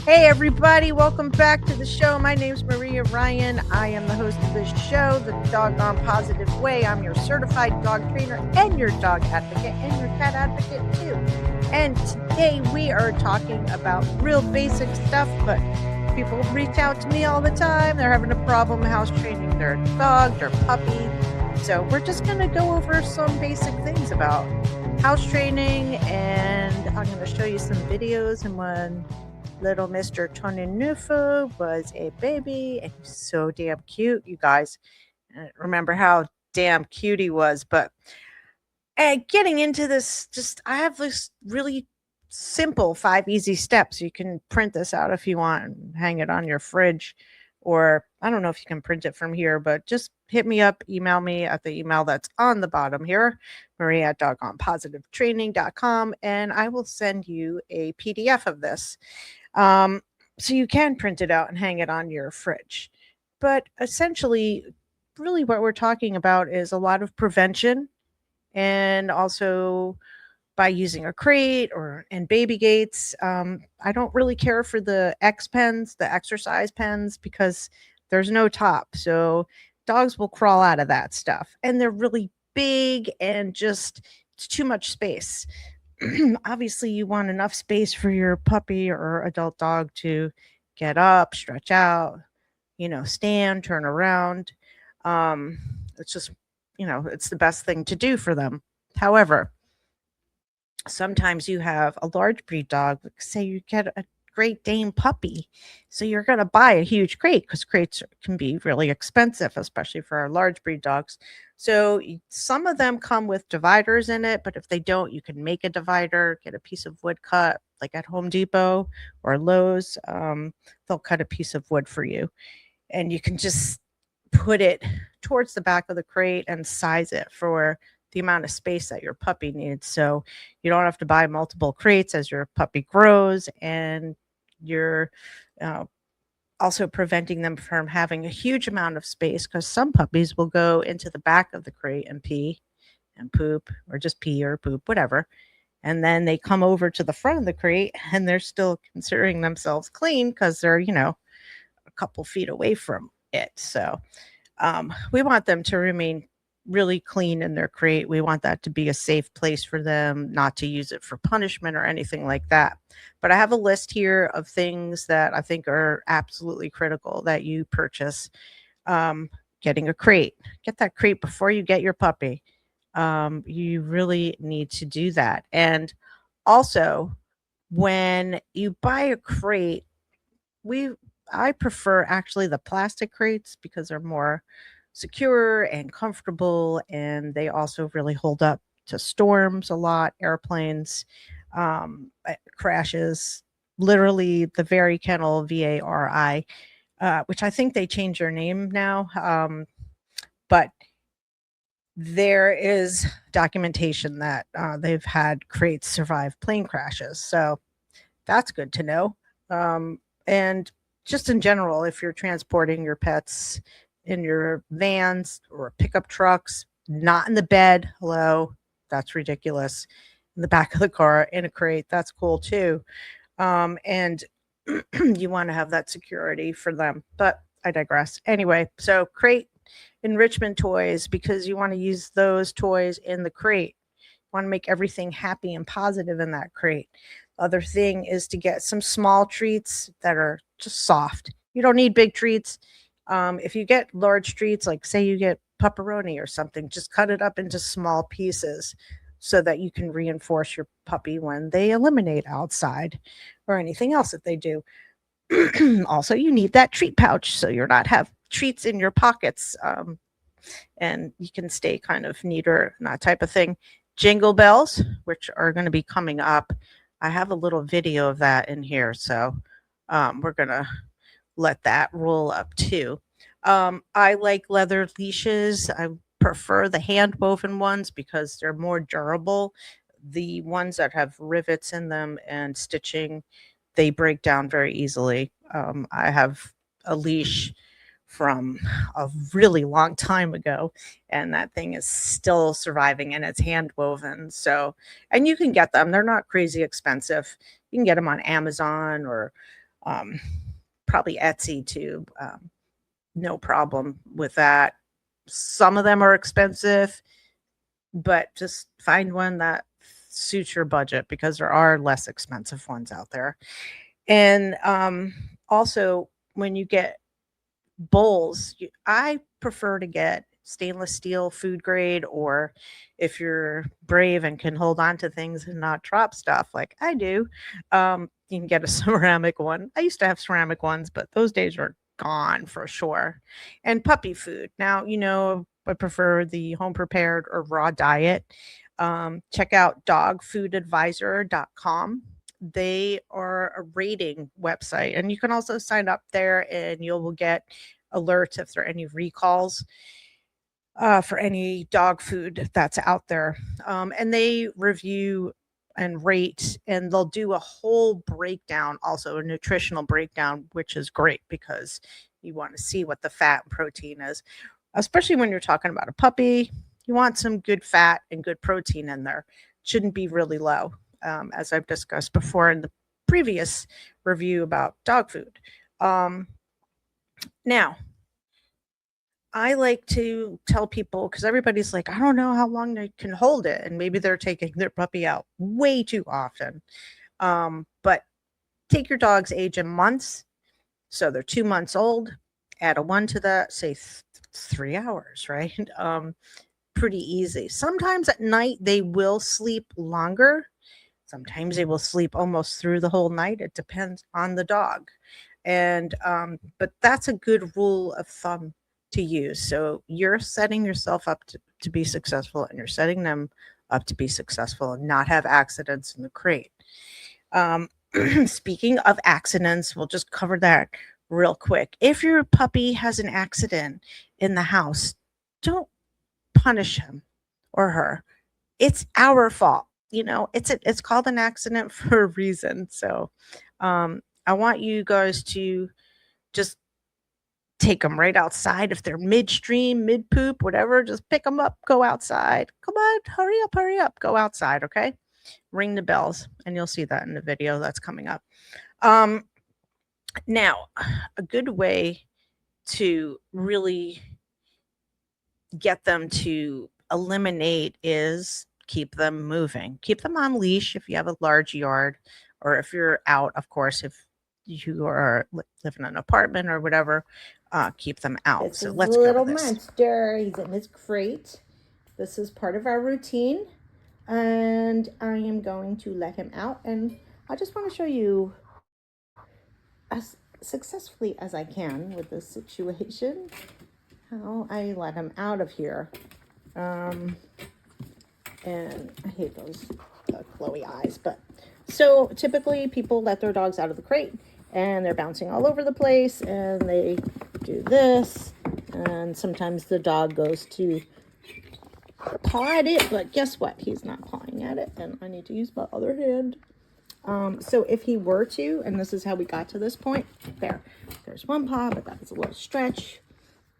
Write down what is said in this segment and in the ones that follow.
Hey, everybody, welcome back to the show. My name's Maria Ryan. I am the host of this show, The Doggone Positive Way. I'm your certified dog trainer and your dog advocate and your cat advocate, too. And today we are talking about real basic stuff, but people reach out to me all the time. They're having a problem house training their dog, their puppy. So we're just going to go over some basic things about house training, and I'm going to show you some videos. And when little Mr. Tonenufo was a baby, and he's so damn cute, you guys. Remember how damn cute he was. But getting into this, I have this really simple 5 easy steps. You can print this out if you want and hang it on your fridge, or I don't know if you can print it from here, but just hit me up, email me at the email that's on the bottom here, maria@doggonpositivetraining.com, and I will send you a PDF of this. So you can print it out and hang it on your fridge. But essentially, really what we're talking about is a lot of prevention, and also by using a crate or and baby gates. I don't really care for the X pens, the exercise pens, because there's no top. So dogs will crawl out of that stuff. And they're really big and just it's too much space. Obviously, you want enough space for your puppy or adult dog to get up, stretch out, stand, turn around. It's just, it's the best thing to do for them. However, sometimes you have a large breed dog, like say you get a Great Dane puppy. So you're going to buy a huge crate because crates can be really expensive, especially for our large breed dogs. So some of them come with dividers in it, but if they don't, you can make a divider, get a piece of wood cut, like at Home Depot or Lowe's. They'll cut a piece of wood for you, and you can just put it towards the back of the crate and size it for the amount of space that your puppy needs. So you don't have to buy multiple crates as your puppy grows, and you're also preventing them from having a huge amount of space, because some puppies will go into the back of the crate and pee and poop, or just pee or poop, whatever. And then they come over to the front of the crate and they're still considering themselves clean because they're, a couple feet away from it. So we want them to remain really clean in their crate. We want that to be a safe place for them, not to use it for punishment or anything like that. But I have a list here of things that I think are absolutely critical that you purchase. Getting a crate. Get that crate before you get your puppy. You really need to do that. And also, when you buy a crate, I prefer actually the plastic crates because they're more secure and comfortable, and they also really hold up to storms a lot, airplanes, crashes. Literally, the Very Kennel, VARI, which I think they changed their name now, but there is documentation that they've had crates survive plane crashes. So that's good to know. And just in general, if you're transporting your pets in your vans or pickup trucks, not in the bed, hello, that's ridiculous. In the back of the car in a crate, that's cool too. And you want to have that security for them. But I digress. Anyway, so crate enrichment toys, because you want to use those toys in the crate. You want to make everything happy and positive in that crate. Other thing is to get some small treats that are just soft. You don't need big treats. If you get large treats, like say you get pepperoni or something, just cut it up into small pieces so that you can reinforce your puppy when they eliminate outside or anything else that they do. Also, you need that treat pouch so you're not have treats in your pockets, and you can stay kind of neater and that type of thing. Jingle bells, which are going to be coming up. I have a little video of that in here, so we're going to let that roll up too. I like leather leashes. I prefer the hand woven ones because they're more durable. The ones that have rivets in them and stitching, they break down very easily. I have a leash from a really long time ago, and that thing is still surviving, and it's hand woven. So, and you can get them, they're not crazy expensive. You can get them on Amazon or Probably Etsy too. No problem with that. Some of them are expensive, but just find one that suits your budget because there are less expensive ones out there. And also, when you get bowls, I prefer to get stainless steel food grade, or if you're brave and can hold on to things and not drop stuff like I do, you can get a ceramic one. I used to have ceramic ones, but those days are gone for sure. And puppy food. Now, I prefer the home prepared or raw diet. Check out dogfoodadvisor.com. They are a rating website, and you can also sign up there and you will get alerts if there are any recalls for any dog food that's out there. And they review and rate, and they'll do a whole breakdown, also a nutritional breakdown, which is great because you want to see what the fat and protein is, especially when you're talking about a puppy. You want some good fat and good protein in there. Shouldn't be really low, as I've discussed before in the previous review about dog food. Now, I like to tell people, because everybody's like, I don't know how long they can hold it. And maybe they're taking their puppy out way too often. But take your dog's age in months. So they're 2 months old. Add a 1 to that, say 3 hours, right? Pretty easy. Sometimes at night they will sleep longer. Sometimes they will sleep almost through the whole night. It depends on the dog. And but that's a good rule of thumb to use. So you're setting yourself up to be successful, and you're setting them up to be successful and not have accidents in the crate. Speaking of accidents, we'll just cover that real quick. If your puppy has an accident in the house, don't punish him or her. It's our fault. It's called an accident for a reason. So I want you guys to just take them right outside. If they're midstream, mid poop, whatever, just pick them up, go outside. Come on, hurry up, go outside, okay? Ring the bells, and you'll see that in the video that's coming up. Now, a good way to really get them to eliminate is keep them moving. Keep them on leash if you have a large yard, or if you're out, of course, if you are living in an apartment or whatever, keep them out. This is let's little monster. He's in his crate. This is part of our routine, and I am going to let him out, and I just want to show you as successfully as I can with this situation how I let him out of here. And I hate those Chloe eyes, but so typically people let their dogs out of the crate and they're bouncing all over the place, and they do this, and sometimes the dog goes to paw at it, but guess what? He's not pawing at it, and I need to use my other hand. So if he were to, and this is how we got to this point, there's one paw, but that was a little stretch.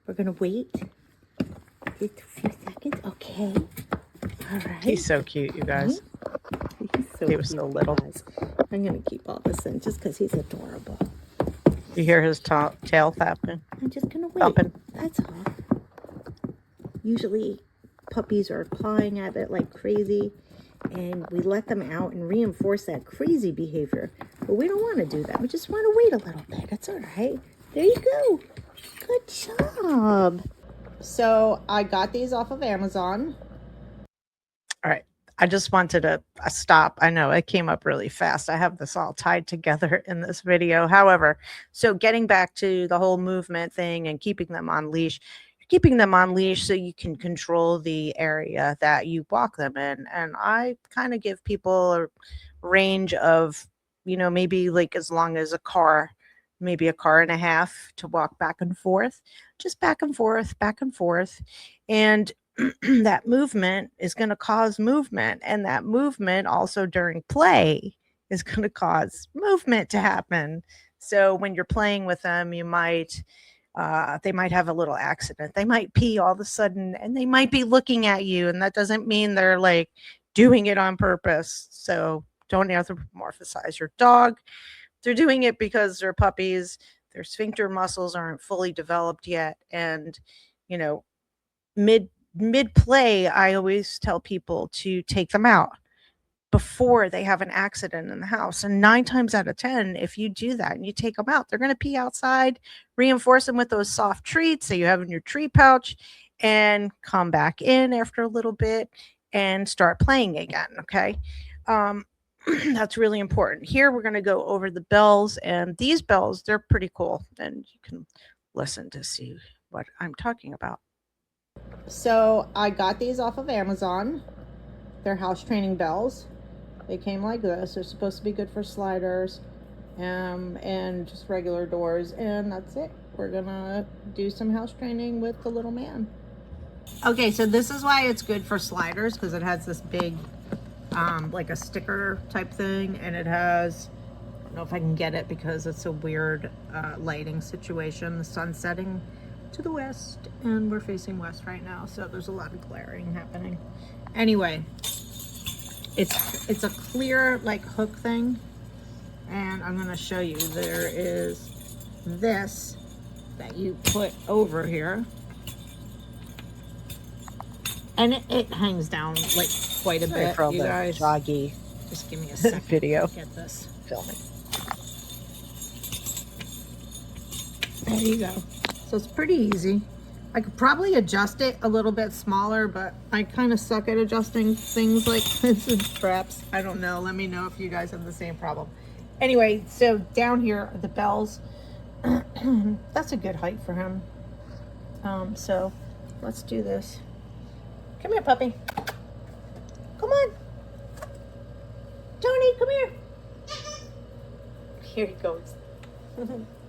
We're gonna wait a few seconds. Okay. All right. He's so cute, you guys. He was so little. Guys. I'm gonna keep all this in just because he's adorable. You hear his tail tapping? I'm just gonna wait. Thumping. That's all. Usually puppies are pawing at it like crazy, and we let them out and reinforce that crazy behavior. But we don't want to do that. We just want to wait a little bit. That's all right. There you go. Good job. So I got these off of Amazon. All right. I just wanted to stop. I know it came up really fast. I have this all tied together in this video. However, so getting back to the whole movement thing and keeping them on leash, so you can control the area that you walk them in. And I kind of give people a range of, maybe like as long as a car, maybe a car and a half to walk back and forth, just back and forth. And that movement is going to cause movement, and that movement also during play is going to cause movement to happen. So when you're playing with them, they might have a little accident. They might pee all of a sudden, and they might be looking at you, and that doesn't mean they're like doing it on purpose. So don't anthropomorphize your dog. they're doing it because they're puppies. Their sphincter muscles aren't fully developed yet. And, you know, mid play, I always tell people to take them out before they have an accident in the house. And 9 times out of 10, if you do that and you take them out, they're going to pee outside, reinforce them with those soft treats that you have in your treat pouch, and come back in after a little bit and start playing again. Okay. That's really important. Here, we're going to go over the bells, and these bells, they're pretty cool. And you can listen to see what I'm talking about. So I got these off of Amazon. They're house training bells. They came like this. They're supposed to be good for sliders and just regular doors. And that's it. We're going to do some house training with the little man. Okay, so this is why it's good for sliders, because it has this big, like a sticker type thing. And it has, I don't know if I can get it because it's a weird lighting situation. The sun's setting to the west and we're facing west right now. So there's a lot of glaring happening. Anyway. It's a clear like hook thing, and I'm going to show you. There is this that you put over here, and it hangs down like quite a bit. For You guys, joggy just give me a second. video. Get this Filming. There you go. So it's pretty easy. I could probably adjust it a little bit smaller, but I kind of suck at adjusting things like this and straps. I don't know. Let me know if you guys have the same problem. Anyway, so down here are the bells. That's a good height for him. So let's do this. Come here, puppy. Come on. Tony, come here. Here he goes.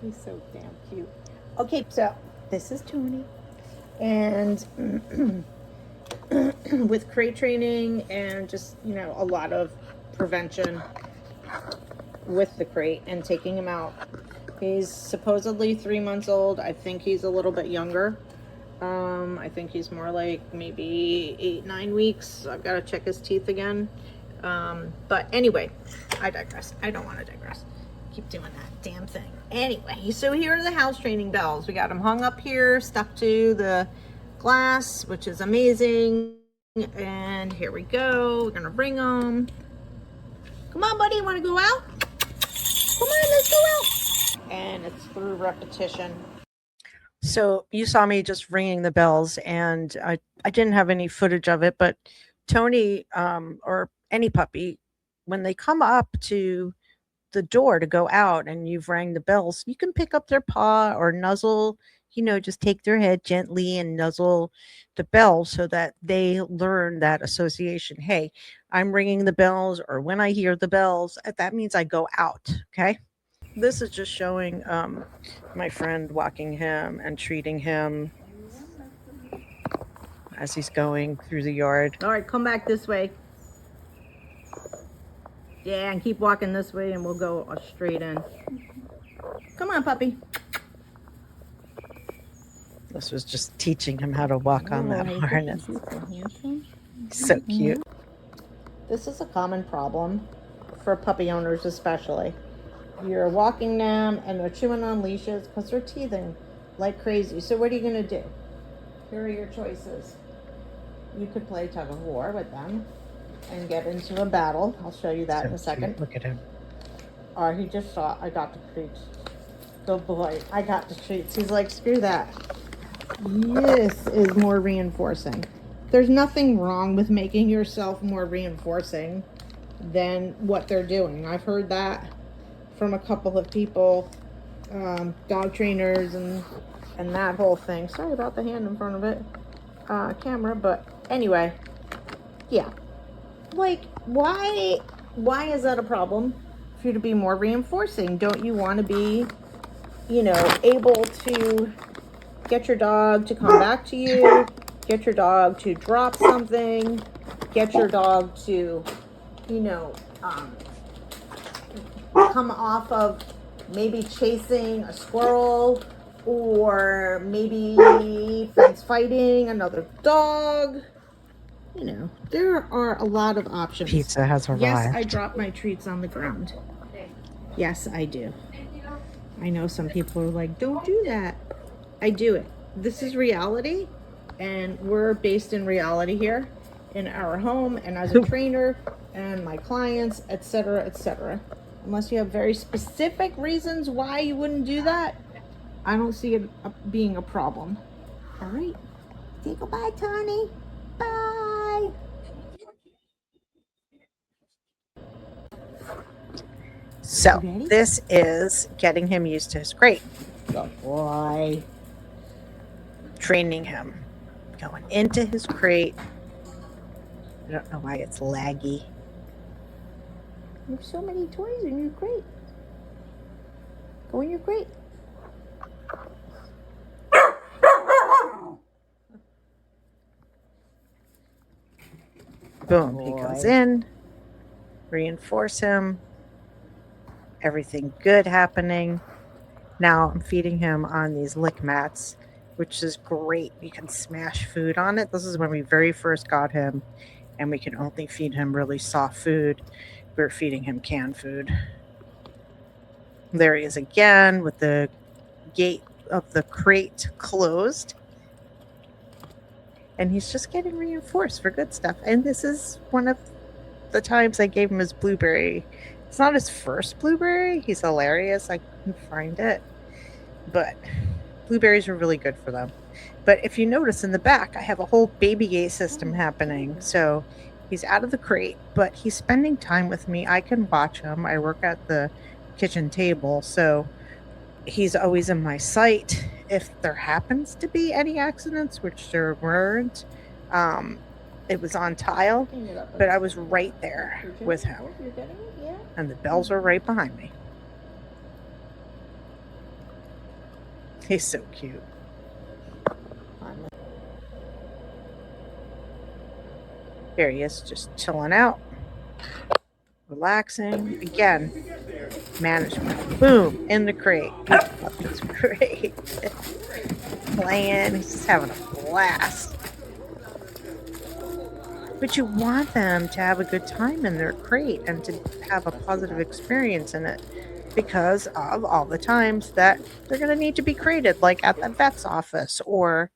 He's so damn cute. Okay, so this is Tony. And with crate training and just, you know, a lot of prevention with the crate and taking him out. He's supposedly 3 months old. I think he's a little bit younger. I think he's more like maybe 8-9 weeks. I've got to check his teeth again. But anyway, I digress. I don't want to digress. Keep doing that damn thing. Anyway, so here are the house training bells. We got them hung up here, stuck to the glass, which is amazing. And here we go. We're gonna bring them. Come on, buddy. You want to go out? Come on, let's go out. And it's through repetition. So you saw me just ringing the bells, and I didn't have any footage of it, but Tony, or any puppy, when they come up to the door to go out and you've rang the bells, you can pick up their paw or nuzzle, you know, just take their head gently and nuzzle the bell so that they learn that association. Hey, I'm ringing the bells, or when I hear the bells, that means I go out. Okay. This is just showing my friend walking him and treating him as he's going through the yard. All right, come back this way. Yeah, and keep walking this way and we'll go straight in. Come on, puppy. This was just teaching him how to walk on that harness. So cute. This is a common problem for puppy owners especially. You're walking them and they're chewing on leashes because they're teething like crazy. So what are you going to do? Here are your choices. You could play tug of war with them and get into a battle. I'll show you that in a second. Cute. Look at him. Or he just thought, I got the treats. Good boy, I got the treats. He's like, screw that. This is more reinforcing. There's nothing wrong with making yourself more reinforcing than what they're doing. I've heard that from a couple of people, dog trainers and that whole thing. Sorry about the hand in front of it, camera, but anyway, yeah. Like, why is that a problem for you to be more reinforcing? Don't you want to be, you know, able to get your dog to come back to you, get your dog to drop something, get your dog to, you know, come off of maybe chasing a squirrel or maybe fence fighting another dog. You know, there are a lot of options. Pizza has arrived. Yes, I dropped my treats on the ground. Yes, I do. I know some people are like, don't do that. I do it. This is reality, and we're based in reality here in our home and as a trainer and my clients, etc., etc. Unless you have very specific reasons why you wouldn't do that, I don't see it being a problem. All right. Say goodbye, Tony. Bye. So You ready? this is getting him used to his crate, Good boy. training him, going into his crate. I don't know why it's laggy. You have so many toys in your crate. Go in your crate. Boom, he goes in, reinforce him, everything good happening. Now I'm feeding him on these lick mats, which is great. You can smash food on it. This is when we very first got him, and we can only feed him really soft food. We're feeding him canned food. There he is again with the gate of the crate closed. And he's just getting reinforced for good stuff. And this is one of the times I gave him his blueberry. It's not his first blueberry. He's hilarious. I couldn't find it. But blueberries are really good for them. But if you notice in the back, I have a whole baby gate system happening. So he's out of the crate, but he's spending time with me. I can watch him. I work at the kitchen table. So he's always in my sight. If there happens to be any accidents, which there weren't, it was on tile, but I was right there with him. And the bells are right behind me. He's so cute. Here he is, just chilling out, relaxing. Again, management. Boom, in the crate. That's great. Playing. He's just having a blast. But you want them to have a good time in their crate and to have a positive experience in it because of all the times that they're going to need to be crated, like at the vet's office, or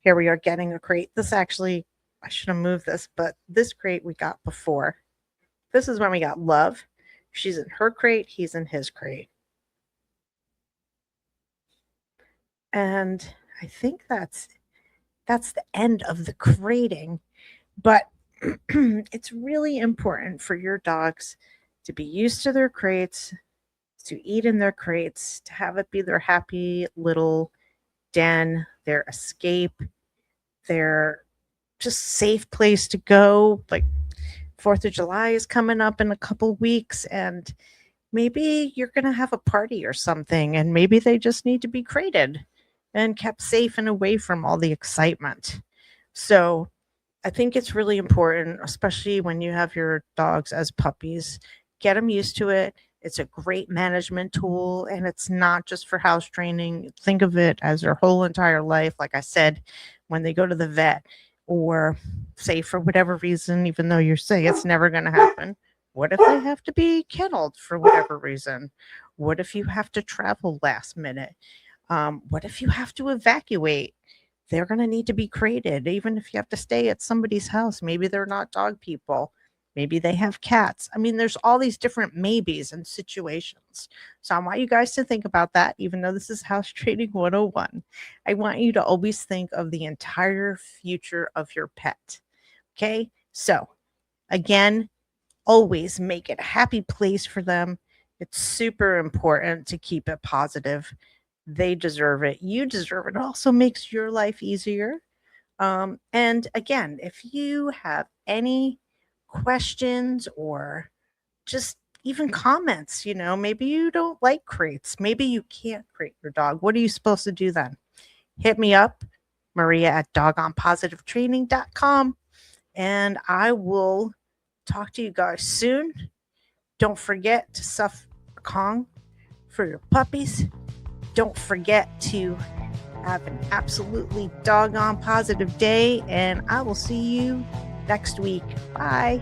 here we are getting a crate. This actually, I should have moved this, but this crate we got before. This is when we got Love. She's in her crate, he's in his crate. And I think that's the end of the crating. But it's really important for your dogs to be used to their crates, to eat in their crates, to have it be their happy little den, their escape, their just safe place to go. Like 4th of July is coming up in a couple weeks, and maybe you're going to have a party or something, and maybe they just need to be crated and kept safe and away from all the excitement. So I think it's really important, especially when you have your dogs as puppies, get them used to it. It's a great management tool, and it's not just for house training. Think of it as their whole entire life. Like I said, when they go to the vet, or say for whatever reason, even though you say it's never going to happen, what if they have to be kenneled for whatever reason? What if you have to travel last minute? What if you have to evacuate? They're going to need to be crated, even if you have to stay at somebody's house. Maybe they're not dog people. Maybe they have cats. I mean, there's all these different maybes and situations. So I want you guys to think about that, even though this is House Training 101. I want you to always think of the entire future of your pet. Okay? So again, always make it a happy place for them. It's super important to keep it positive. They deserve it. You deserve it. It also makes your life easier. And again, if you have any questions or just even comments, maybe you don't like crates. Maybe you can't crate your dog. What are you supposed to do then? Hit me up, Maria at dogonpositivetraining.com, and I will talk to you guys soon. Don't forget to suff Kong for your puppies. Don't forget to have an absolutely doggone positive day, and I will see you next week. Bye.